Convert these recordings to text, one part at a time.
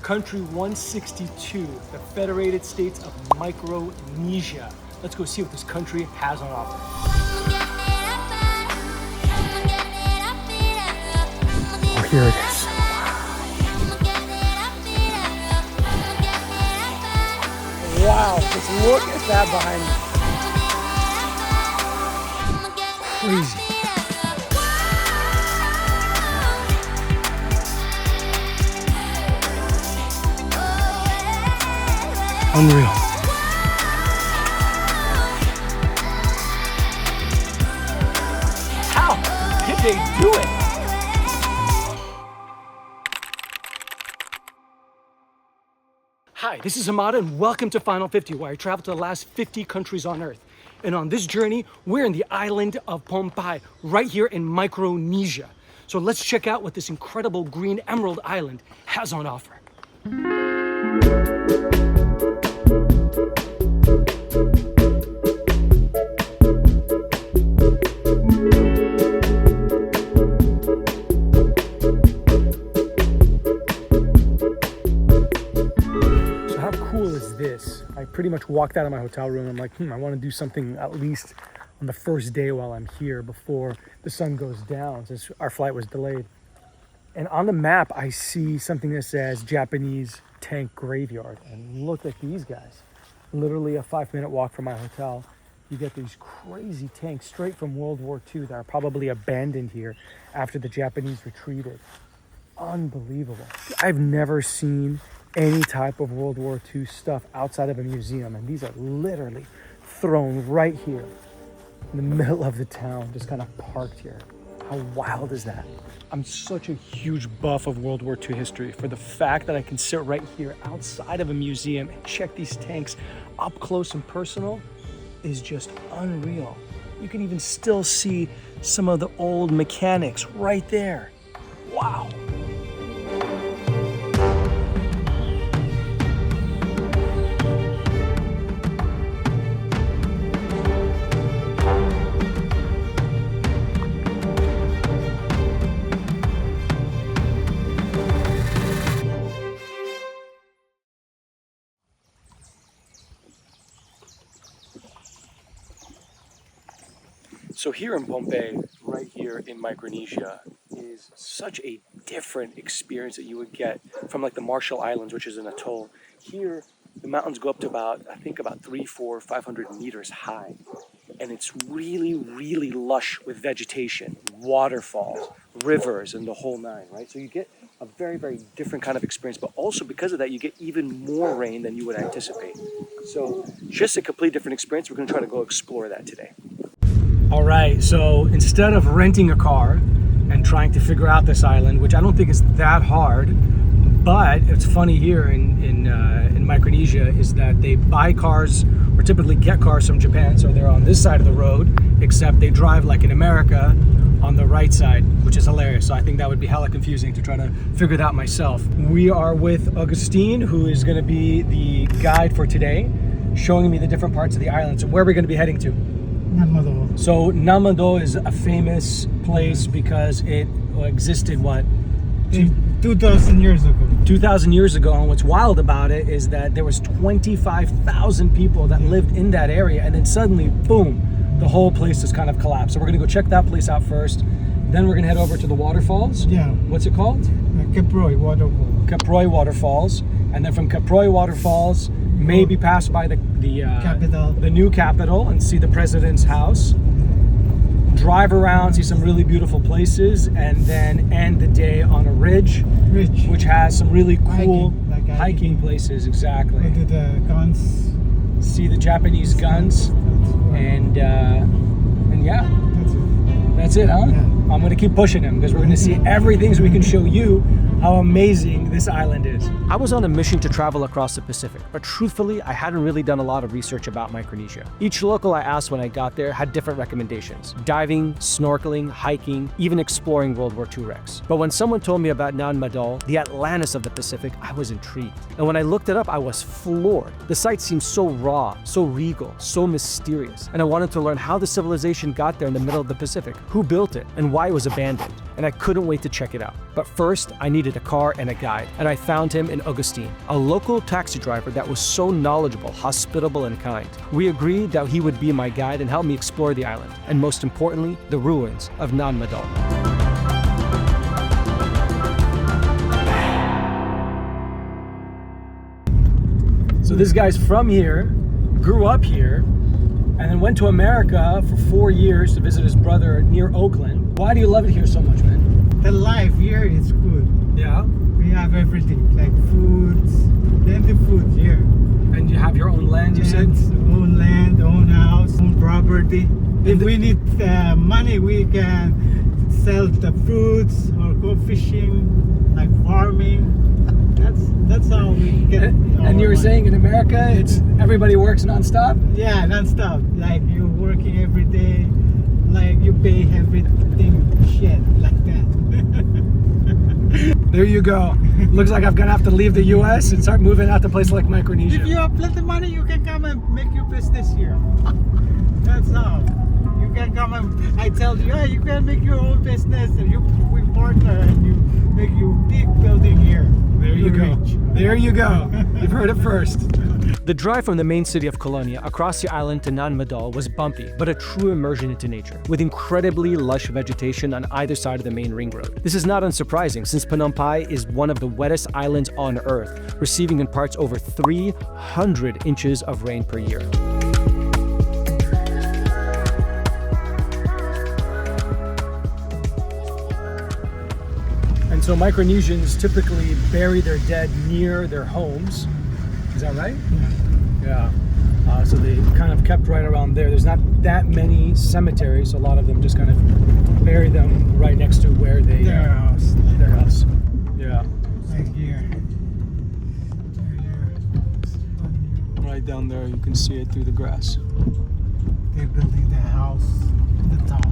Country 162, the Federated States of Micronesia. Let's go see what this country has on offer. Oh, here it is. Wow, just look at that behind me. Crazy. Unreal. How did they do it? Hi, this is Amada and welcome to Final 50, where I travel to the last 50 countries on Earth. And on this journey, we're in the island of Pohnpei, right here in Micronesia. So let's check out what this incredible green emerald island has on offer. This. I pretty much walked out of my hotel room. I'm like, I want to do something at least on the first day while I'm here before the sun goes down, since our flight was delayed. And on the map, I see something that says Japanese tank graveyard. And look at these guys. Literally a 5-minute walk from my hotel. You get these crazy tanks straight from World War II that are probably abandoned here after the Japanese retreated. Unbelievable. I've never seen any type of World War II stuff outside of a museum, and these are literally thrown right here in the middle of the town, just kind of parked here. How wild is that? I'm such a huge buff of World War II history. For the fact that I can sit right here outside of a museum and check these tanks up close and personal is just unreal. You can even still see some of the old mechanics right there. Wow. So here in Pohnpei, right here in Micronesia, is such a different experience that you would get from like the Marshall Islands, which is an atoll. Here, the mountains go up to about 300, 400, 500 meters high. And it's really, really lush with vegetation, waterfalls, rivers, and the whole nine, right? So you get a very, very different kind of experience, but also because of that, you get even more rain than you would anticipate. So just a completely different experience. We're gonna try to go explore that today. All right, so instead of renting a car and trying to figure out this island, which I don't think is that hard, but it's funny here in Micronesia is that they buy cars or typically get cars from Japan, so they're on this side of the road, except they drive like in America on the right side, which is hilarious. So I think that would be hella confusing to try to figure it out myself. We are with Augustine, who is gonna be the guide for today, showing me the different parts of the island. So where are we gonna be heading to? Nan Madol. So Nan Madol is a famous place because it existed, what? 2,000 years ago. 2,000 years ago, and what's wild about it is that there was 25,000 people that lived in that area, and then suddenly, boom, the whole place just kind of collapsed. So we're gonna go check that place out first. Then we're gonna head over to the waterfalls. Yeah. What's it called? Caproi Waterfall. Caproi Waterfalls. And then from Caproi Waterfalls, maybe pass by the Capital. the new capital and see the president's house. Drive around, see some really beautiful places, and then end the day on a ridge, which has some really cool hiking places. Exactly. Go to the guns. See the Japanese guns, and yeah, that's it, huh? Yeah. I'm gonna keep pushing him because we're gonna see everything so we can show you how amazing this island is. I was on a mission to travel across the Pacific, but truthfully, I hadn't really done a lot of research about Micronesia. Each local I asked when I got there had different recommendations: diving, snorkeling, hiking, even exploring World War II wrecks. But when someone told me about Nan Madol, the Atlantis of the Pacific, I was intrigued. And when I looked it up, I was floored. The site seemed so raw, so regal, so mysterious. And I wanted to learn how the civilization got there in the middle of the Pacific, who built it, and why it was abandoned. And I couldn't wait to check it out. But first, I needed needed a car and a guide, and I found him in Augustine, a local taxi driver that was so knowledgeable, hospitable, and kind. We agreed that he would be my guide and help me explore the island, and most importantly, the ruins of Nan Madol. So this guy's from here, grew up here, and then went to America for 4 years to visit his brother near Oakland. Why do you love it here so much, man? The life here is good. Yeah? We have everything, like foods, plenty food here. And you have your own land, you said? Own land, own house, own property. If we need money, we can sell the fruits or go fishing, like farming. That's how we get. And you were saying in America, it's everybody works nonstop? Yeah, non-stop. Like you're working every day, like you pay everything shit like that. There you go. Looks like I'm gonna have to leave the US and start moving out to places like Micronesia. If you have plenty of money, you can come and make your business here. That's how. You can come and I tell you, yeah, you can make your own business and we partner and you make your big building here. There you You're go. rich. There you go. You've heard it first. The drive from the main city of Colonia across the island to Nan Madol was bumpy, but a true immersion into nature, with incredibly lush vegetation on either side of the main ring road. This is not unsurprising, since Phnom Penh is one of the wettest islands on Earth, receiving in parts over 300 inches of rain per year. And so Micronesians typically bury their dead near their homes. Is that right? Yeah. So they kind of kept right around there. There's not that many cemeteries, so a lot of them just kind of bury them right next to where they... Their house. Their house. Yeah. Like here. Right down there, you can see it through the grass. They're building the house at the top.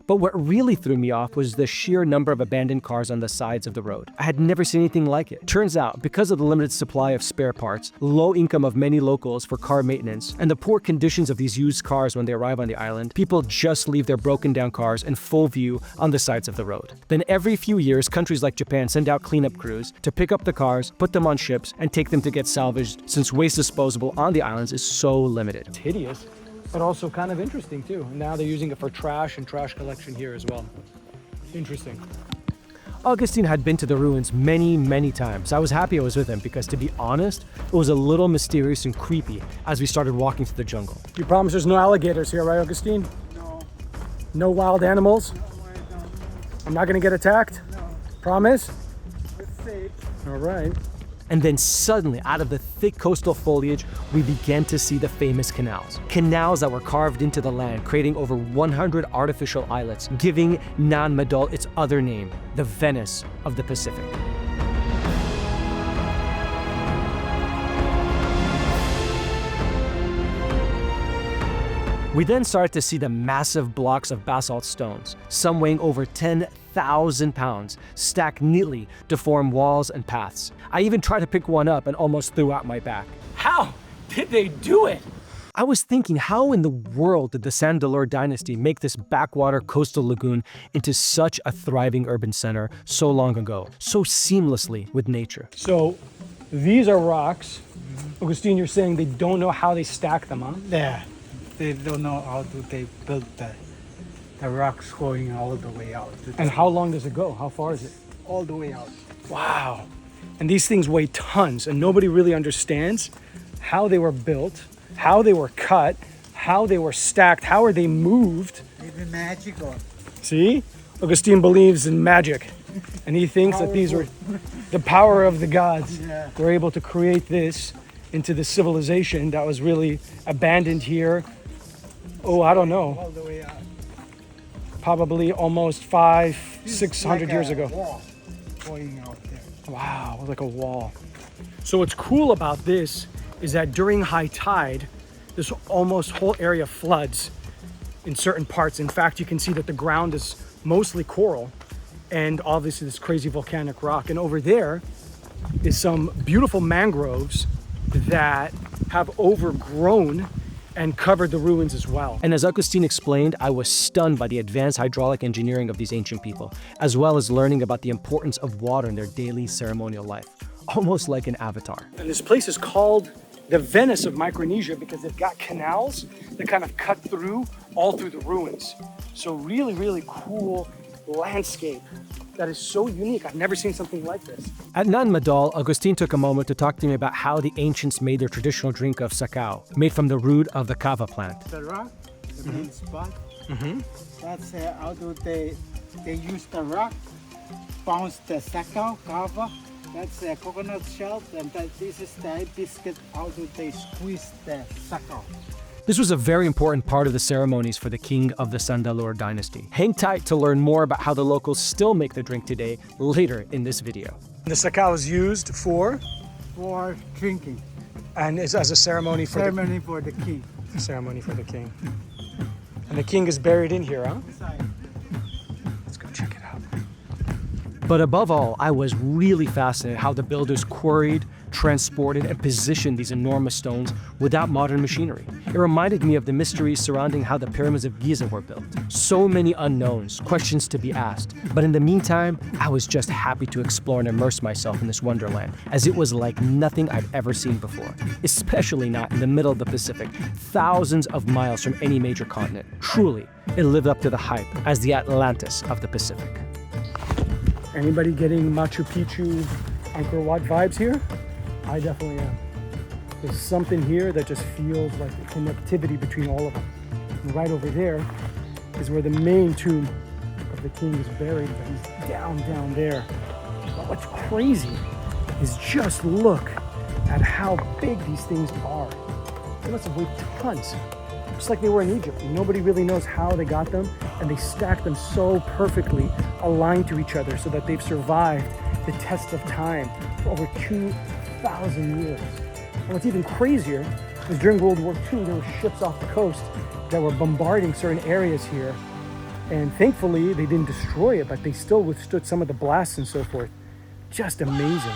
But what really threw me off was the sheer number of abandoned cars on the sides of the road. I had never seen anything like it. Turns out, because of the limited supply of spare parts, low income of many locals for car maintenance, and the poor conditions of these used cars when they arrive on the island, people just leave their broken down cars in full view on the sides of the road. Then every few years, countries like Japan send out cleanup crews to pick up the cars, put them on ships, and take them to get salvaged, since waste disposable on the islands is so limited. It's hideous, but also kind of interesting too. And now they're using it for trash and trash collection here as well. Interesting. Augustine had been to the ruins many times. I was happy I was with him because, to be honest, it was a little mysterious and creepy as we started walking through the jungle. You promise there's no alligators here, right, Augustine? No. No wild animals? No. I'm not gonna get attacked? No. Promise? It's safe. All right. And then suddenly, out of the thick coastal foliage, we began to see the famous canals. Canals that were carved into the land, creating over 100 artificial islets, giving Nan Madol its other name, the Venice of the Pacific. We then started to see the massive blocks of basalt stones, some weighing over 10,000 pounds, stacked neatly to form walls and paths. I even tried to pick one up and almost threw out my back. How did they do it? I was thinking, how in the world did the Sandalore dynasty make this backwater coastal lagoon into such a thriving urban center so long ago, so seamlessly with nature? So these are rocks. Augustine, you're saying they don't know how they stack them, huh? Yeah. They don't know how they built the rocks going all the way out. And how long does it go? How far is it? All the way out. Wow. And these things weigh tons, and nobody really understands how they were built, how they were cut, how they were stacked, how are they moved. Maybe magical. See? Augustine believes in magic, and he thinks that these were the power of the gods. Yeah. Were able to create this into the civilization that was really abandoned here. Oh, I don't know. All the way out. Probably almost 500, It's 600 like years a ago. wall going out there. Wow, like a wall. So what's cool about this is that during high tide, this almost whole area floods in certain parts. In fact, you can see that the ground is mostly coral and obviously this crazy volcanic rock. And over there is some beautiful mangroves that have overgrown and covered the ruins as well. And as Agustin explained, I was stunned by the advanced hydraulic engineering of these ancient people, as well as learning about the importance of water in their daily ceremonial life, almost like an avatar. And this place is called the Venice of Micronesia because they've got canals that kind of cut through all through the ruins. So really, really cool landscape that is so unique. I've never seen something like this. At Nan Madol, Agustin took a moment to talk to me about how the ancients made their traditional drink of Saka, made from the root of the kava plant. The rock, the main spot. That's although they use the rock, bounce the Saka, kava. That's a coconut shell, and this is the biscuit. Although they squeeze the Saka. This was a very important part of the ceremonies for the king of the Sandalur dynasty. Hang tight to learn more about how the locals still make the drink today later in this video. The Saka is used for drinking. and is as a ceremony for Ceremony for the king. the ceremony for the king. And the king is buried in here, huh? Let's go check it out. But above all, I was really fascinated how the builders quarried, transported, and positioned these enormous stones without modern machinery. It reminded me of the mysteries surrounding how the pyramids of Giza were built. So many unknowns, questions to be asked. But in the meantime, I was just happy to explore and immerse myself in this wonderland, as it was like nothing I'd ever seen before, especially not in the middle of the Pacific, thousands of miles from any major continent. Truly, it lived up to the hype as the Atlantis of the Pacific. Anybody getting Machu Picchu, Angkor Wat vibes here? I definitely am. There's something here that just feels like a connectivity between all of them. And right over there is where the main tomb of the king is buried. He's down there. But what's crazy is just look at how big these things are. They must have weighed tons. Just like they were in Egypt. Nobody really knows how they got them, and they stacked them so perfectly aligned to each other so that they've survived the test of time for over 2,000 years. And what's even crazier is during World War II, there were ships off the coast that were bombarding certain areas here. And thankfully, they didn't destroy it, but they still withstood some of the blasts and so forth. Just amazing.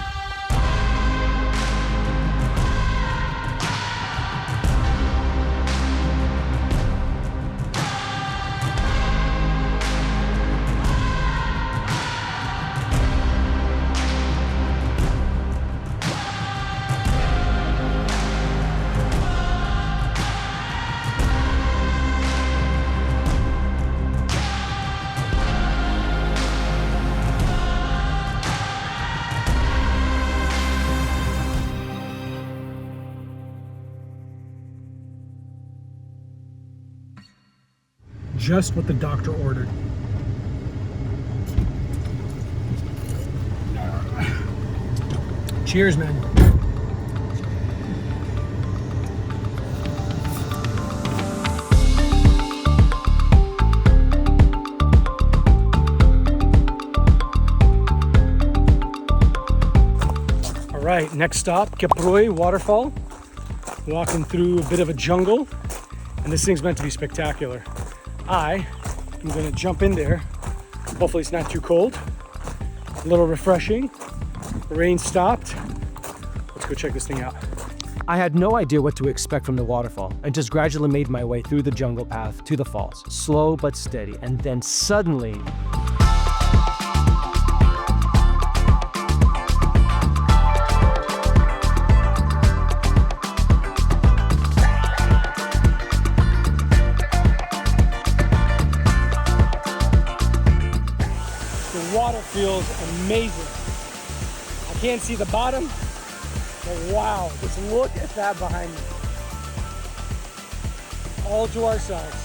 Just what the doctor ordered. Cheers, man. All right, next stop, WWII Waterfall. Walking through a bit of a jungle, and this thing's meant to be spectacular. I am gonna jump in there. Hopefully it's not too cold. A little refreshing. The rain stopped. Let's go check this thing out. I had no idea what to expect from the waterfall and just gradually made my way through the jungle path to the falls, slow but steady, and then suddenly, Water feels amazing. I can't see the bottom, but wow, just look at that behind me. All to our sides.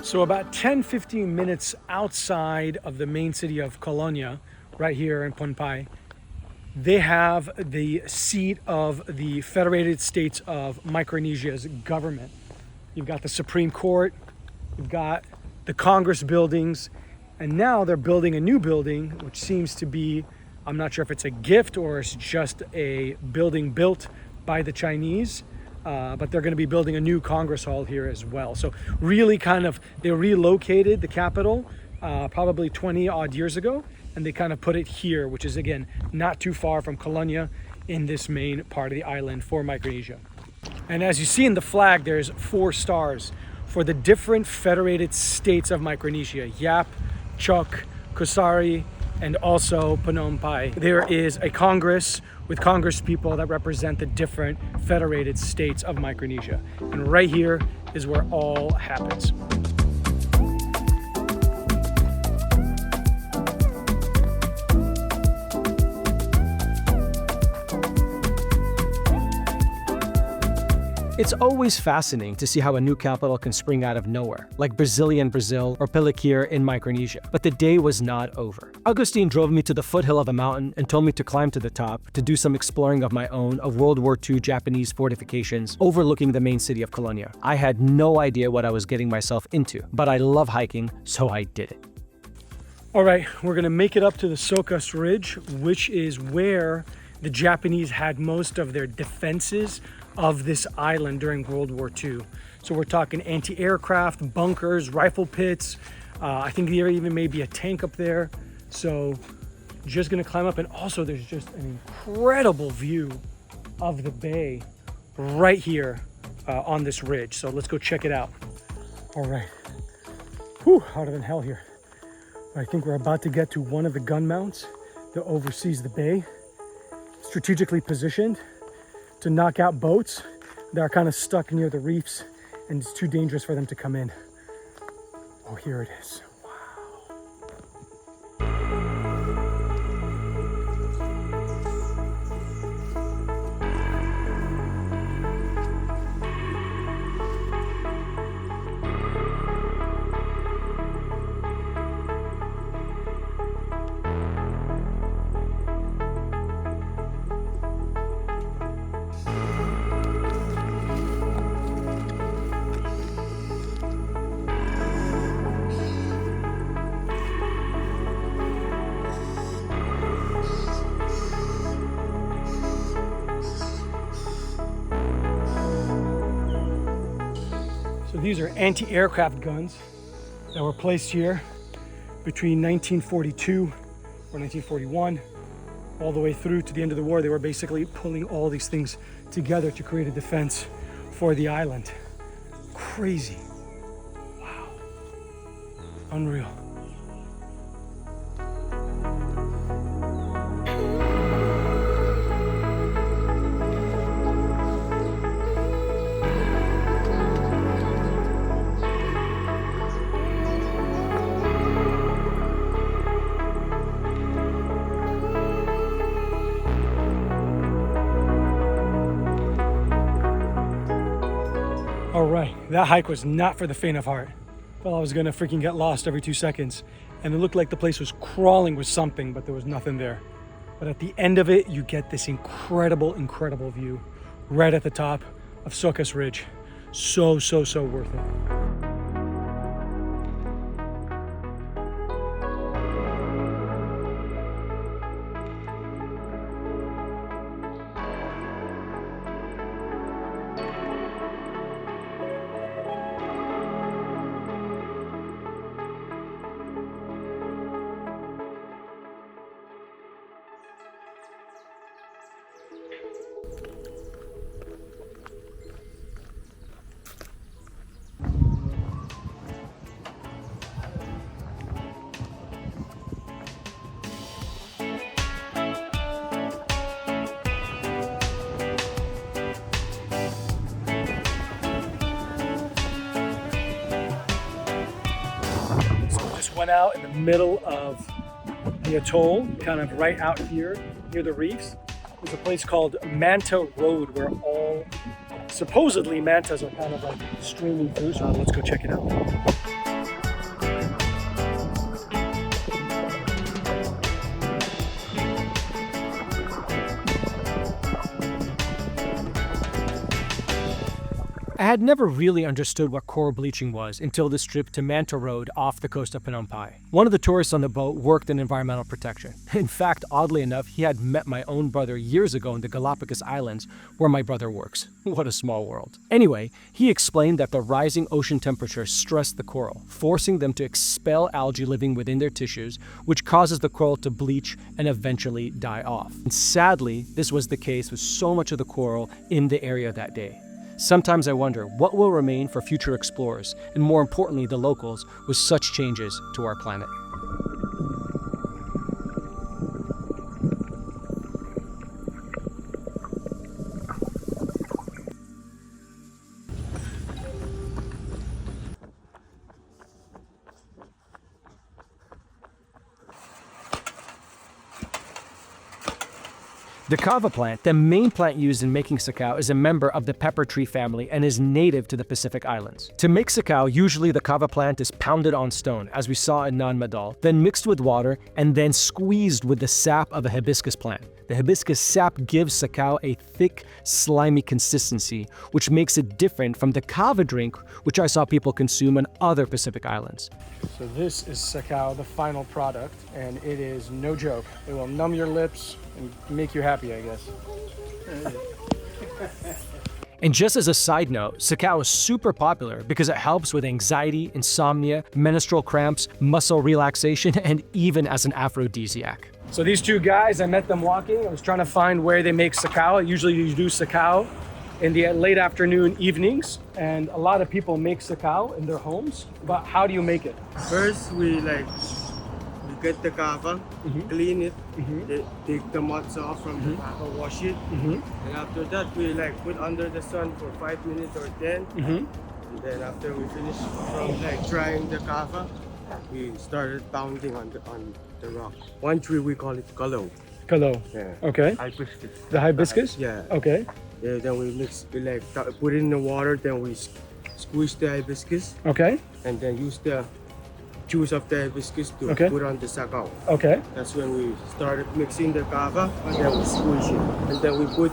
So about 10-15 minutes outside of the main city of Colonia, right here in Pohnpei, they have the seat of the Federated States of Micronesia's government. You've got the Supreme Court, you've got the Congress buildings, and now they're building a new building, which seems to be I'm not sure if it's a gift or it's just a building built by the Chinese, but they're going to be building a new Congress Hall here as well. So really they relocated the capital probably 20 odd years ago, and they kind of put it here, which is again, not too far from Colonia in this main part of the island for Micronesia. And as you see in the flag, there's 4 stars for the different federated states of Micronesia: Yap, Chuuk, Kusari, and also Phnom Penh. There is a Congress with Congress people that represent the different federated states of Micronesia. And right here is where all happens. It's always fascinating to see how a new capital can spring out of nowhere, like Brazilian Brazil or Peliquir in Micronesia. But the day was not over. Augustine drove me to the foothill of a mountain and told me to climb to the top to do some exploring of my own of World War II Japanese fortifications overlooking the main city of Colonia. I had no idea what I was getting myself into, but I love hiking, so I did it. All right, we're gonna make it up to the Saka Ridge, which is where the Japanese had most of their defenses of this island during World War II. So we're talking anti-aircraft, bunkers, rifle pits. I think there even may be a tank up there. So just gonna climb up, and also there's just an incredible view of the bay right here on this ridge. So let's go check it out. All right, whew, hotter than hell here. I think we're about to get to one of the gun mounts that oversees the bay, strategically positioned to knock out boats that are kind of stuck near the reefs and it's too dangerous for them to come in. Oh, here it is. So these are anti-aircraft guns that were placed here between 1942 or 1941 all the way through to the end of the war. They were basically pulling all these things together to create a defense for the island. Crazy. Wow. Unreal. All right, that hike was not for the faint of heart. Well, I was gonna freaking get lost every 2 seconds, and it looked like the place was crawling with something, but there was nothing there. But at the end of it, you get this incredible, incredible view right at the top of Saka Ridge. So worth it. Went out in the middle of the atoll, kind of right out here near the reefs. There's a place called Manta Road where all supposedly mantas are kind of like streaming through. So let's go check it out. had never really understood what coral bleaching was until this trip to Manta Road off the coast of Phnom Penh. One of the tourists on the boat worked in environmental protection. In fact, oddly enough, he had met my own brother years ago in the Galapagos Islands, where my brother works. What a small world. Anyway, he explained that the rising ocean temperature stressed the coral, forcing them to expel algae living within their tissues, which causes the coral to bleach and eventually die off. And sadly, this was the case with so much of the coral in the area that day. Sometimes I wonder what will remain for future explorers, and more importantly the locals, with such changes to our planet. The kava plant, the main plant used in making sakao, is a member of the pepper tree family and is native to the Pacific Islands. To make sakao, usually the kava plant is pounded on stone, as we saw in Nan Madol, then mixed with water, and then squeezed with the sap of a hibiscus plant. The hibiscus sap gives sakao a thick, slimy consistency, which makes it different from the kava drink, which I saw people consume on other Pacific Islands. So this is sakao, the final product, and it is no joke. It will numb your lips and make you happy, I guess. And just as a side note, sakao is super popular because it helps with anxiety, insomnia, menstrual cramps, muscle relaxation, and even as an aphrodisiac. So these two guys, I met them walking. I was trying to find where they make sakao. Usually you do sakao in the late afternoon evenings, and a lot of people make sakao in their homes. But how do you make it? First, we get the kava, clean it, take the muds off from the kava, wash it, and after that we put under the sun for 5 minutes or 10. And then after we finish from drying the kava, we started pounding on the rock. One tree we call it kalo. Kalo. Yeah. Okay. Hibiscus. The hibiscus? Yeah. Okay. Yeah. Then we mix, put it in the water. Then we squeeze the hibiscus, Okay. and then use the juice of the hibiscus to Okay. put on the sakao. Okay. That's when we started mixing the kava, and then we squeeze it. And then we put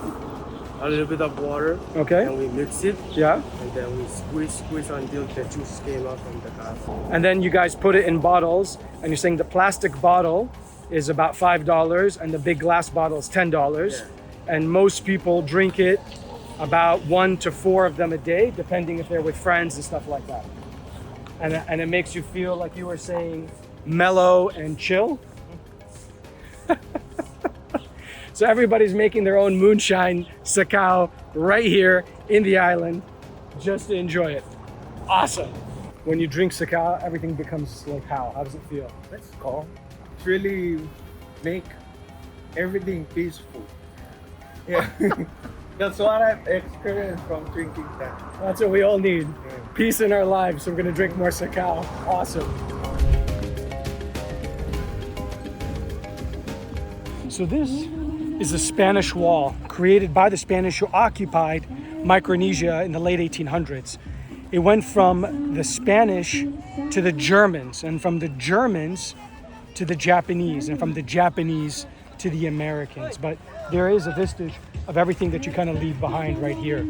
a little bit of water, Okay. and we mix it, Yeah. and then we squeeze until the juice came out from the kava. And then you guys put it in bottles, and you're saying the plastic bottle is about $5 and the big glass bottle is $10. And most people drink it about 1 to 4 of them a day, depending if they're with friends and stuff like that. And it makes you feel, like you were saying, mellow and chill. So everybody's making their own moonshine sakao right here in the island just to enjoy it. Awesome. When you drink sakao, everything becomes like how? How does it feel? That's calm. It's really make everything peaceful. Yeah. That's what I've experienced from drinking that. That's what we all need. Peace in our lives. So we're gonna drink more sakao. Awesome. So this is the Spanish Wall, created by the Spanish who occupied Micronesia in the late 1800s. It went from the Spanish to the Germans, and from the Germans to the Japanese, and from the Japanese to the Americans. But there is a vestige of everything that you kind of leave behind right here.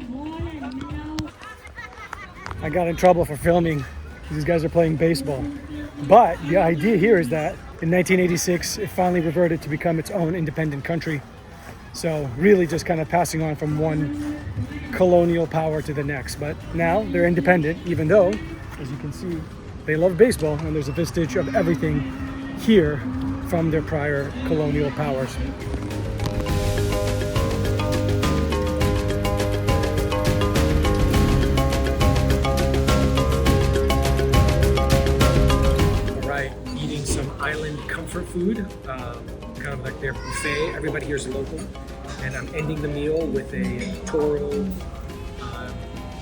I got in trouble for filming. These guys are playing baseball. But the idea here is that in 1986, it finally reverted to become its own independent country. So really just kind of passing on from one colonial power to the next. But now they're independent, even though, as you can see, they love baseball, and there's a vestige of everything here from their prior colonial powers. Eating some island comfort food, kind of like their buffet. Everybody here is local, and I'm ending the meal with a toro,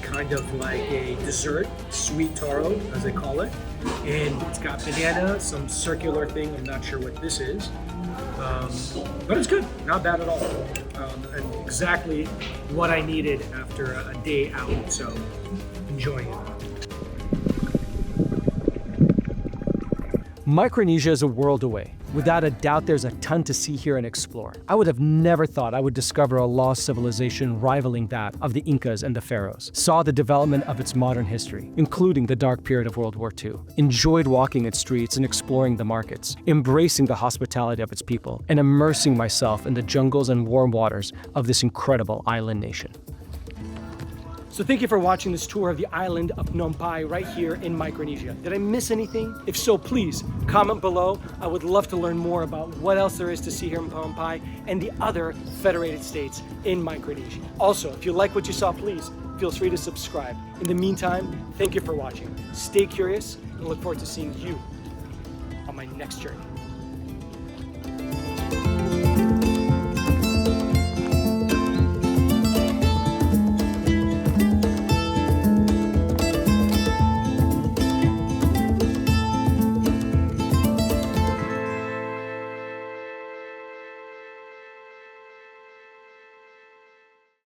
kind of like a dessert, sweet toro, as they call it. And it's got banana, some circular thing, I'm not sure what this is, but it's good, not bad at all, and exactly what I needed after a day out, so enjoying it. Micronesia is a world away. Without a doubt, there's a ton to see here and explore. I would have never thought I would discover a lost civilization rivaling that of the Incas and the pharaohs. Saw the development of its modern history, including the dark period of World War II. Enjoyed walking its streets and exploring the markets, embracing the hospitality of its people, and immersing myself in the jungles and warm waters of this incredible island nation. So thank you for watching this tour of the island of Phnom Penh right here in Micronesia. Did I miss anything? If so, please comment below. I would love to learn more about what else there is to see here in Phnom Penh and the other federated states in Micronesia. Also, if you like what you saw, please feel free to subscribe. In the meantime, thank you for watching. Stay curious and look forward to seeing you on my next journey.